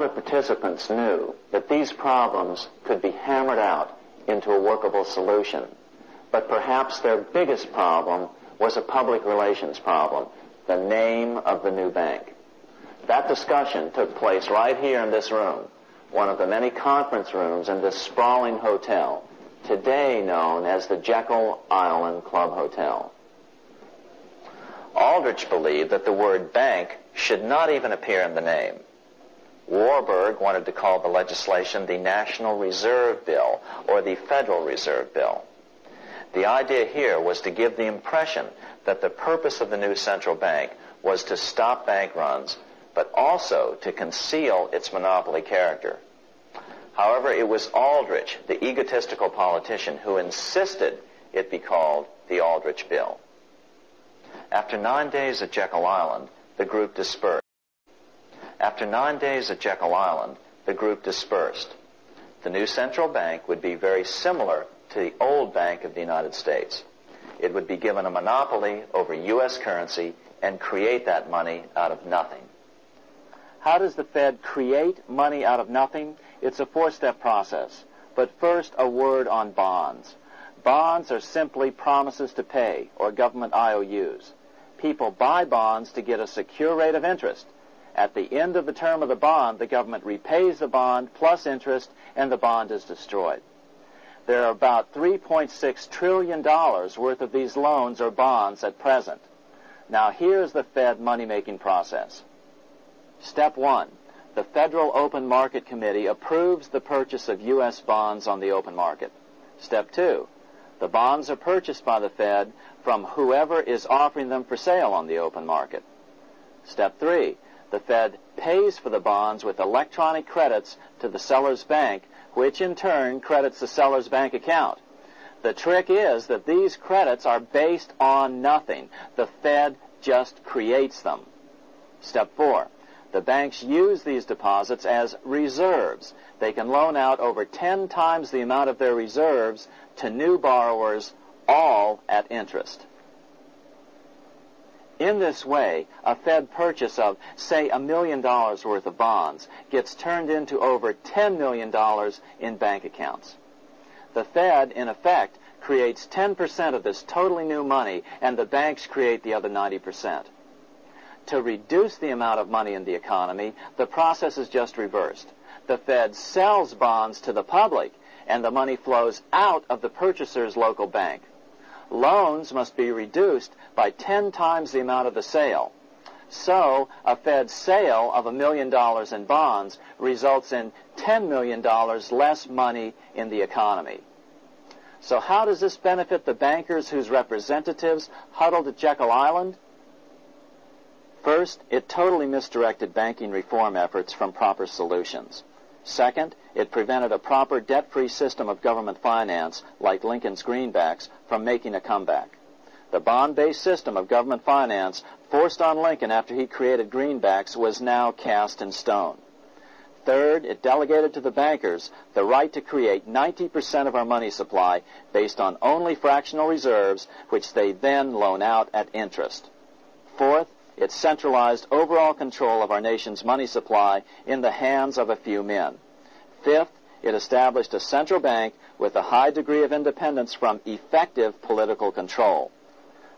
the participants knew that these problems could be hammered out into a workable solution. But perhaps their biggest problem was a public relations problem, the name of the new bank. That discussion took place right here in this room, one of the many conference rooms in this sprawling hotel, today known as the Jekyll Island Club Hotel. Aldrich believed that the word bank should not even appear in the name. Warburg wanted to call the legislation the National Reserve Bill or the Federal Reserve Bill. The idea here was to give the impression that the purpose of the new central bank was to stop bank runs, but also to conceal its monopoly character. However, it was Aldrich, the egotistical politician, who insisted it be called the Aldrich Bill. After 9 days at Jekyll Island, the group dispersed. After 9 days at Jekyll Island, the group dispersed. The new central bank would be very similar to the old Bank of the United States. It would be given a monopoly over U.S. currency and create that money out of nothing. How does the Fed create money out of nothing? It's a four-step process. But first, a word on bonds. Bonds are simply promises to pay, or government IOUs. People buy bonds to get a secure rate of interest. At the end of the term of the bond, the government repays the bond plus interest, and the bond is destroyed. There are about $3.6 trillion worth of these loans or bonds at present. Now, here's the Fed money-making process. Step 1. The Federal Open Market Committee approves the purchase of U.S. bonds on the open market. Step 2. The bonds are purchased by the Fed from whoever is offering them for sale on the open market. Step 3. The Fed pays for the bonds with electronic credits to the seller's bank, which in turn credits the seller's bank account. The trick is that these credits are based on nothing. The Fed just creates them. Step 4. The banks use these deposits as reserves. They can loan out over 10 times the amount of their reserves to new borrowers, all at interest. In this way, a Fed purchase of, say, $1 million worth of bonds gets turned into over $10 million in bank accounts. The Fed, in effect, creates 10% of this totally new money, and the banks create the other 90%. To reduce the amount of money in the economy, the process is just reversed. The Fed sells bonds to the public, and the money flows out of the purchaser's local bank. Loans must be reduced by 10 times the amount of the sale. So, a Fed sale of $1 million in bonds results in $10 million less money in the economy. So how does this benefit the bankers whose representatives huddled at Jekyll Island? First, it totally misdirected banking reform efforts from proper solutions. Second, it prevented a proper debt-free system of government finance, like Lincoln's greenbacks, from making a comeback. The bond-based system of government finance forced on Lincoln after he created greenbacks was now cast in stone. Third, it delegated to the bankers the right to create 90% of our money supply based on only fractional reserves, which they then loan out at interest. Fourth, it centralized overall control of our nation's money supply in the hands of a few men. Fifth, it established a central bank with a high degree of independence from effective political control.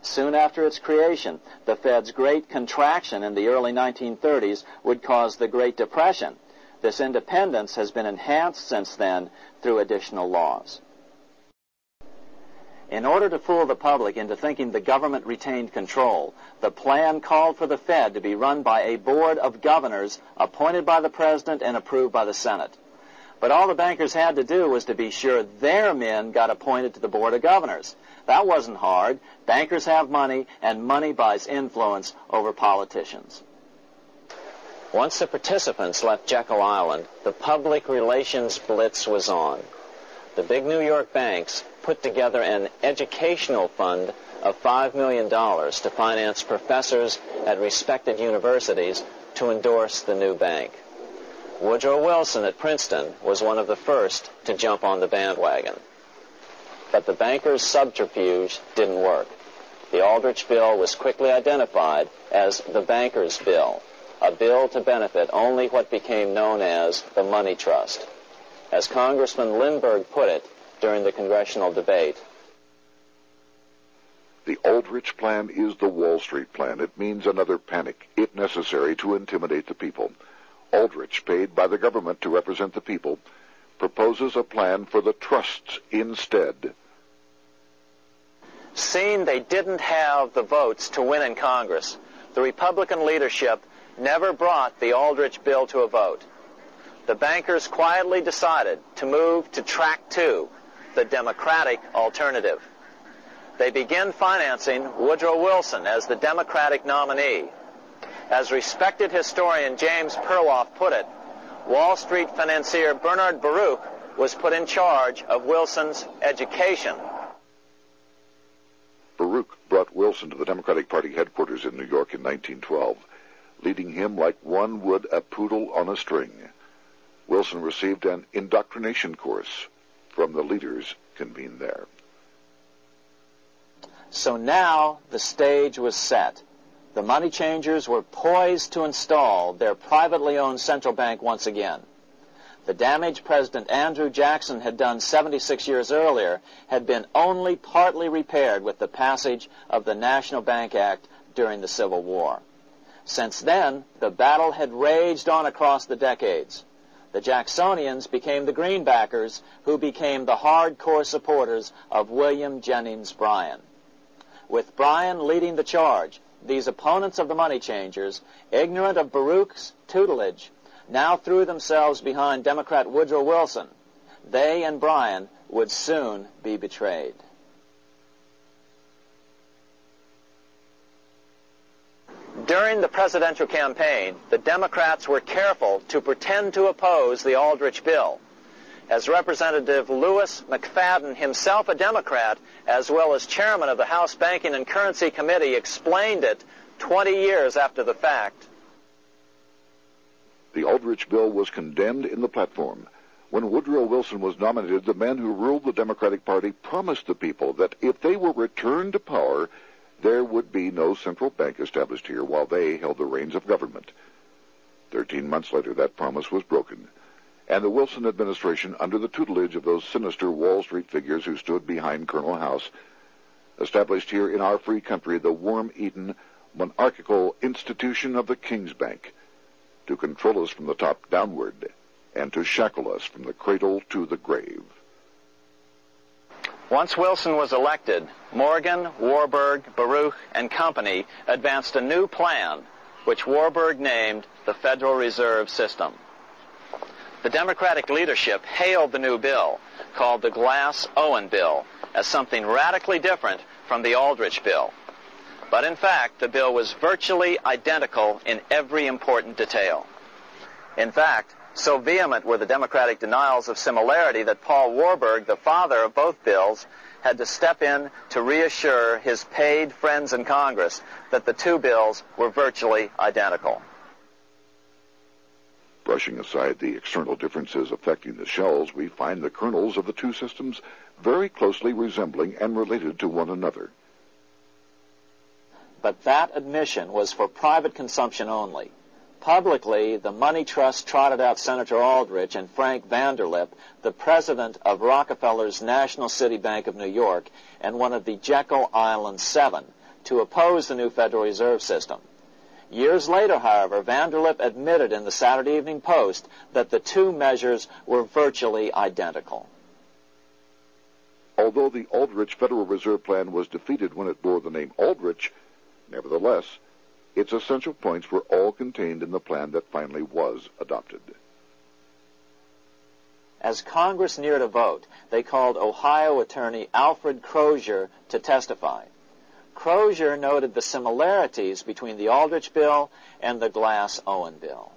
Soon after its creation, the Fed's great contraction in the early 1930s would cause the Great Depression. This independence has been enhanced since then through additional laws. In order to fool the public into thinking the government retained control, the plan called for the Fed to be run by a board of governors appointed by the President and approved by the Senate. But all the bankers had to do was to be sure their men got appointed to the board of governors. That wasn't hard. Bankers have money, and money buys influence over politicians. Once the participants left Jekyll Island, the public relations blitz was on. The big New York banks put together an educational fund of $5 million to finance professors at respected universities to endorse the new bank. Woodrow Wilson at Princeton was one of the first to jump on the bandwagon. But the bankers' subterfuge didn't work. The Aldrich Bill was quickly identified as the bankers' bill, a bill to benefit only what became known as the money trust. As Congressman Lindbergh put it during the congressional debate, the Aldrich plan is the Wall Street plan. It means another panic, if necessary, to intimidate the people. Aldrich, paid by the government to represent the people, proposes a plan for the trusts instead. Seeing they didn't have the votes to win in Congress, the Republican leadership never brought the Aldrich bill to a vote. The bankers quietly decided to move to track 2, the Democratic alternative. They began financing Woodrow Wilson as the Democratic nominee. As respected historian James Perloff put it, Wall Street financier Bernard Baruch was put in charge of Wilson's education. Baruch brought Wilson to the Democratic Party headquarters in New York in 1912, leading him like one would a poodle on a string. Wilson received an indoctrination course from the leaders convened there. So now the stage was set. The money changers were poised to install their privately owned central bank once again. The damage President Andrew Jackson had done 76 years earlier had been only partly repaired with the passage of the National Bank Act during the Civil War. Since then, the battle had raged on across the decades. The Jacksonians became the greenbackers, who became the hardcore supporters of William Jennings Bryan. With Bryan leading the charge, these opponents of the money changers, ignorant of Baruch's tutelage, now threw themselves behind Democrat Woodrow Wilson. They and Bryan would soon be betrayed. During the presidential campaign, the Democrats were careful to pretend to oppose the Aldrich bill. As Representative Lewis McFadden, himself a Democrat, as well as chairman of the House Banking and Currency Committee, explained it 20 years after the fact. The Aldrich bill was condemned in the platform. When Woodrow Wilson was nominated, the men who ruled the Democratic Party promised the people that if they were returned to power, there would be no central bank established here while they held the reins of government. 13 months later, that promise was broken, and the Wilson administration, under the tutelage of those sinister Wall Street figures who stood behind Colonel House, established here in our free country the worm-eaten, monarchical institution of the King's Bank, to control us from the top downward and to shackle us from the cradle to the grave. Once Wilson was elected, Morgan, Warburg, Baruch, and company advanced a new plan, which Warburg named the Federal Reserve System. The Democratic leadership hailed the new bill, called the Glass-Owen bill, as something radically different from the Aldrich bill. But in fact, the bill was virtually identical in every important detail. In fact, so vehement were the Democratic denials of similarity that Paul Warburg, the father of both bills, had to step in to reassure his paid friends in Congress that the two bills were virtually identical. Brushing aside the external differences affecting the shells, we find the kernels of the two systems very closely resembling and related to one another. But that admission was for private consumption only. Publicly, the money trust trotted out Senator Aldrich and Frank Vanderlip, the president of Rockefeller's National City Bank of New York and one of the Jekyll Island Seven, to oppose the new Federal Reserve System. Years later, however, Vanderlip admitted in the Saturday Evening Post that the two measures were virtually identical. Although the Aldrich Federal Reserve Plan was defeated when it bore the name Aldrich, nevertheless, its essential points were all contained in the plan that finally was adopted. As Congress neared a vote, they called Ohio attorney Alfred Crozier to testify. Crozier noted the similarities between the Aldrich bill and the Glass-Owen bill.